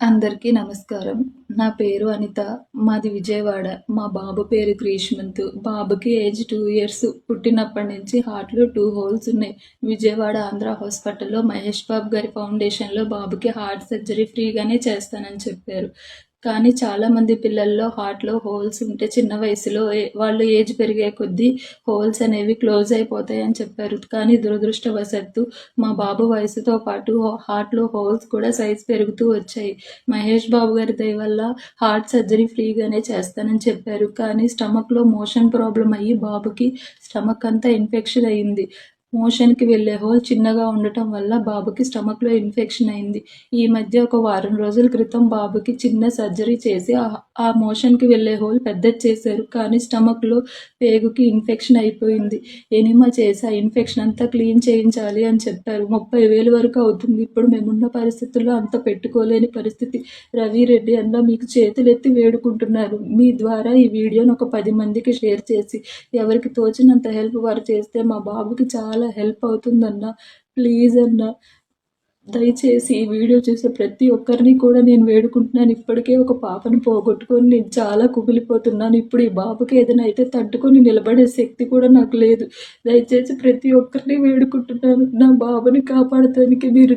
అందరికీ నమస్కారం. నా పేరు అనిత. మాది విజయవాడ. మా బాబు పేరు గ్రీష్మంత్. బాబుకి ఏజ్ 2 ఇయర్స్. పుట్టినప్పటి నుంచి హార్ట్‌లో 2 హోల్స్ ఉన్నాయి. విజయవాడ ఆంధ్ర హాస్పిటల్‌లో మహేష్ బాబు గారి ఫౌండేషన్‌లో బాబుకి హార్ట్ సర్జరీ ఫ్రీగానే చేస్తానని చెప్పారు. కానీ చాలామంది పిల్లల్లో హార్ట్‌లో హోల్స్ ఉంటే చిన్న వయసులో వాళ్ళు ఏజ్ పెరిగే కొద్దీ హోల్స్ అనేవి క్లోజ్ అయిపోతాయని చెప్పారు. కానీ దురదృష్టవశాత్తు మా బాబు వయసుతో పాటు హార్ట్‌లో హోల్స్ కూడా సైజ్ పెరుగుతూ వచ్చాయి. మహేష్ బాబు గారి దయ వల్ల హార్ట్ సర్జరీ ఫ్రీగానే చేస్తానని చెప్పారు. కానీ స్టమక్‌లో మోషన్ ప్రాబ్లమ్ అయ్యి బాబుకి స్టమక్ అంతా ఇన్ఫెక్షన్ అయింది. మోషన్‌కి వెళ్ళే హోల్ చిన్నగా ఉండటం వల్ల బాబుకి స్టమక్‌లో ఇన్ఫెక్షన్ అయింది. ఈ మధ్య ఒక వారం రోజుల క్రితం బాబుకి చిన్న సర్జరీ చేసి ఆ మోషన్‌కి వెళ్ళే హోల్ పెద్దది చేశారు. కానీ స్టమక్‌లో పేగుకి ఇన్ఫెక్షన్ అయిపోయింది. ఎనిమా చేసి ఆ ఇన్ఫెక్షన్ అంతా క్లీన్ చేయించాలి అని చెప్పారు. 30,000 వరకు అవుతుంది. ఇప్పుడు మేమున్న పరిస్థితుల్లో అంత పెట్టుకోలేని పరిస్థితి. రవి రెడ్డి అన్న మీకు చేతులెత్తి వేడుకుంటున్నారు. మీ ద్వారా ఈ వీడియోని ఒక 10 మందికి షేర్ చేసి ఎవరికి తోచినంత హెల్ప్ వారు చేస్తే మా బాబుకి చాలా హెల్ప్ అవుతుందన్నా. ప్లీజ్ అన్నా. దయచేసి ఈ వీడియో చూసే ప్రతి ఒక్కరిని కూడా నేను వేడుకుంటున్నాను. ఇప్పటికే ఒక పాపను పోగొట్టుకొని నేను చాలా కుమిలిపోతున్నాను. ఇప్పుడు ఈ బాబుకి ఏదైనా అయితే తట్టుకొని నిలబడే శక్తి కూడా నాకు లేదు. దయచేసి ప్రతి ఒక్కరిని వేడుకుంటున్నాను. నా బాబుని కాపాడటానికి మీరు